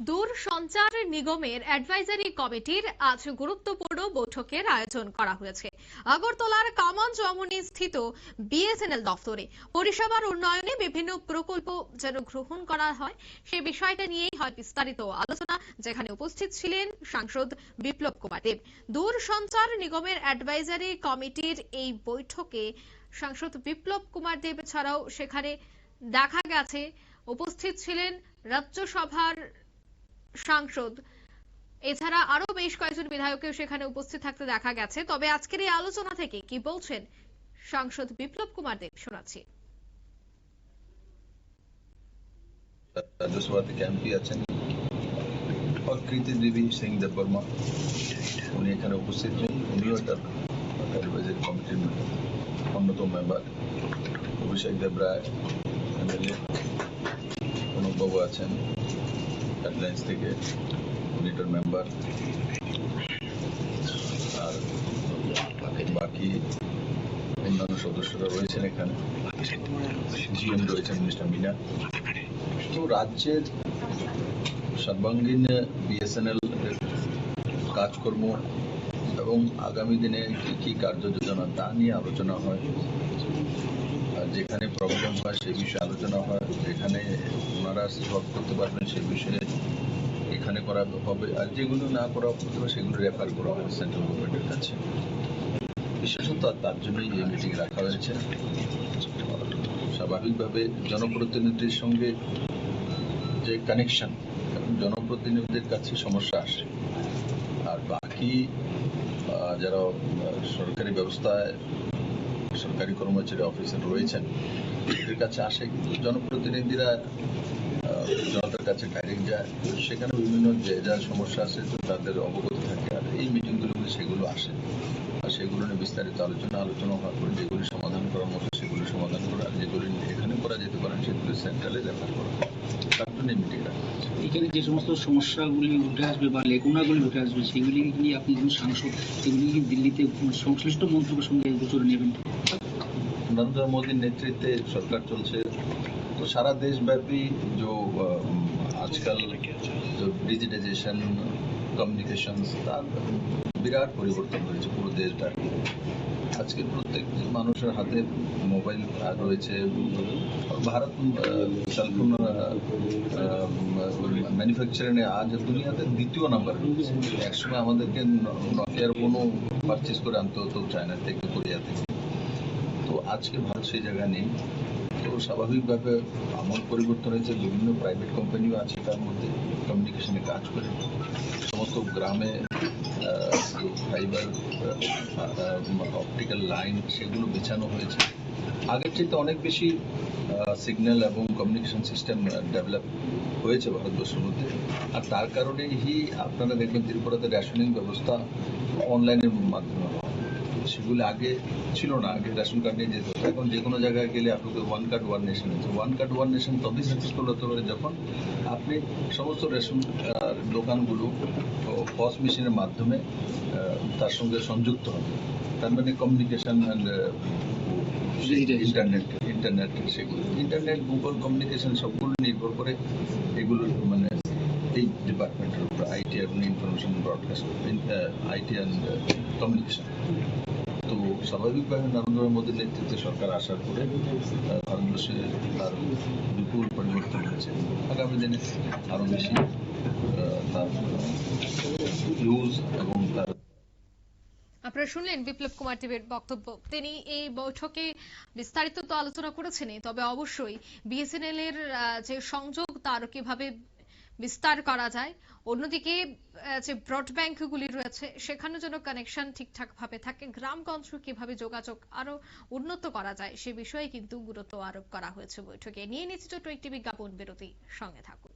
দূরসঞ্চার নিগমের অ্যাডভাইজারি কমিটির আজ গুরুত্বপূর্ণ বৈঠকের আয়োজন করা হয়েছে আগরতলার কামান জমনি স্থিত বিএসএনএল দফতরে। পরিষেবার উন্নয়নে বিভিন্ন প্রকল্প যেন গ্রহণ করা হয় সে বিষয়টা নিয়েই হয় বিস্তারিত আলোচনা, যেখানে উপস্থিত ছিলেন সাংসদ বিপ্লব কুমার দেব। দূরসঞ্চার নিগমের অ্যাডভাইজারি কমিটির এই বৈঠকে সাংসদ বিপ্লব কুমার দেব ছাড়াও সেখানে দেখা গেছে উপস্থিত ছিলেন রাজ্যসভার সাংসদ, এছাড়া আরো বেশ কয়েকজন বিধায়ককেও সেখানে উপস্থিত থাকতে দেখা গেছে। তবে আজকের এই আলোচনা থেকে কি বলছেন সাংসদ বিপ্লব কুমার দেব শোনাচ্ছি। রাজ্যসভাতে এমপি আছেন কৃতি দেবী সিং দেববর্মা, উনি এখানে উপস্থিত নেই। উনিও একটা অ্যাডভাইজারি কমিটির অন্যতম মেম্বার। অভিষেক দেব রায় এমএলএ, অনুপবাবু আছেন হেডলাইন্স থেকে, উনিটার মেম্বার। আর বাকি অন্যান্য সদস্যরা রয়েছেন এখানে, জিএম রয়েছেন মিস্টার মিনা। তো রাজ্যের সর্বাঙ্গীন বিএসএনএল কাজকর্ম এবং আগামী দিনে কি কি কার্যযোজনা তা নিয়ে আলোচনা হয়। আর যেখানে প্রবলেম হয় সেই বিষয়ে আলোচনা হয়, যেখানে ওনারা সলভ করতে পারবেন সেই বিষয়ে এখানে করা হবে, আর যেগুলো না করা হতে হবে সেগুলো রেফার করা হবে সেন্ট্রাল গভর্নমেন্টের কাছে। বিশেষত তার জন্যই এই মিটিং রাখা হয়েছে। স্বাভাবিকভাবে জনপ্রতিনিধির সঙ্গে যে কানেকশন, জনপ্রতিনিধিদের কাছে সমস্যা আসে, আর বাকি যারা সরকারি ব্যবস্থায় সরকারি কর্মচারী অফিসার রয়েছেন এদের কাছে আসে, কিন্তু জনপ্রতিনিধিরা জনতার কাছে ডাইরেক্ট যায়, সেখানে বিভিন্ন যে যা সমস্যা আছে তাদের অবগত থাকে। আর এই মিটিংগুলোতে সেগুলো আসে, আর সেগুলো নিয়ে বিস্তারিত আলোচনা হওয়ার পরে যেগুলি সমাধান করার মতো সেগুলি সমাধান করা, যেগুলি এখানে করা যেতে পারে সেগুলি সেন্ট্রালে রেফার করা। তার জন্য এই মিটিং রাখা হয়েছে। এখানে যে সমস্ত সমস্যাগুলি উঠে আসবে বা লেগুনাগুলি উঠে আসবে সেগুলি নিয়ে আপনি যখন সাংসদ, সেগুলি দিল্লিতে সংশ্লিষ্ট মন্ত্রকের সঙ্গে গোচরে নেবেন। নরেন্দ্র মোদীর নেতৃত্বে সরকার চলছে, তো সারা দেশব্যাপী যে আজকাল ডিজিটাইজেশন কমিউনিকেশন তার বিরাট পরিবর্তন হয়েছে পুরো দেশব্যাপী। আজকে প্রত্যেক মানুষের হাতে মোবাইল রয়েছে। ভারত সেলফোন ম্যানুফ্যাকচারিংয়ে আজ দুনিয়াতে দ্বিতীয় নাম্বার রয়েছে। একসময় আমাদেরকে নকিয়ার কোনো পারচেস করে আনতে হতো চায়না থেকে, কোরিয়া থেকে। তো আজকে ভারত সেই জায়গায় নেই। তো স্বাভাবিকভাবে আমল পরিবর্তন হয়েছে, বিভিন্ন প্রাইভেট কোম্পানিও আছে তার মধ্যে কমিউনিকেশনে কাজ করে। সমস্ত গ্রামে ফাইবার অপটিক্যাল লাইন সেগুলো বিছানো হয়েছে। আগের চেয়ে অনেক বেশি সিগন্যাল এবং কমিউনিকেশন সিস্টেম ডেভেলপ হয়েছে ভারতবর্ষের মধ্যে। আর তার কারণেই আপনারা দেখবেন ত্রিপুরাতে রেশনিং ব্যবস্থা অনলাইনের মাধ্যমে হয়, সেগুলো আগে ছিল না। আগে রেশন কার্ড নিয়ে যেতে হতো, এখন যে কোনো জায়গায় গেলে আপনাকে ওয়ান কার্ড ওয়ান নেশন আছে। ওয়ান কার্ড ওয়ান নেশন তবেই সাকসেসফুল হতে পারে যখন আপনি সমস্ত রেশন দোকানগুলো পস মেশিনের মাধ্যমে তার সঙ্গে সংযুক্ত হবে। তার মানে কমিউনিকেশন অ্যান্ড ইন্টারনেট সেগুলো ইন্টারনেট গুগল কমিউনিকেশন সবগুলো নির্ভর করে এগুলো, মানে এই ডিপার্টমেন্টের উপর, আইটি এবং information broadcast, IT and communication. তো স্বাভাবিকভাবে নরেন্দ্র মোদীর নেতৃত্বে সরকার আসার পরে ভারতবর্ষে তার বিপুল পরিবর্তন হয়েছে। আগামী দিনে আরো বেশি তার ইউজ এবং তার। আপনারা শুনলেন বিপ্লব কুমার দেবের বক্তব্য। তিনি এই বৈঠকে বিস্তারিত তো আলোচনা করেছেনই, তবে অবশ্যই বিএসএনএল এর যে সংযোগ তার কিভাবে বিস্তার করা যায়, অন্যদিকে যে ব্রডব্যান্ডগুলি রয়েছে সেখানে যেন কানেকশন ঠিকঠাক ভাবে থাকে, গ্রামগঞ্জ কিভাবে যোগাযোগ আরো উন্নত করা যায় সে বিষয়ে কিন্তু গুরুত্ব আরোপ করা হয়েছে বৈঠকে। নিয়ে নিচ্ছে ছোট্ট একটি বিজ্ঞাপন বিরতি, সঙ্গে থাকুন।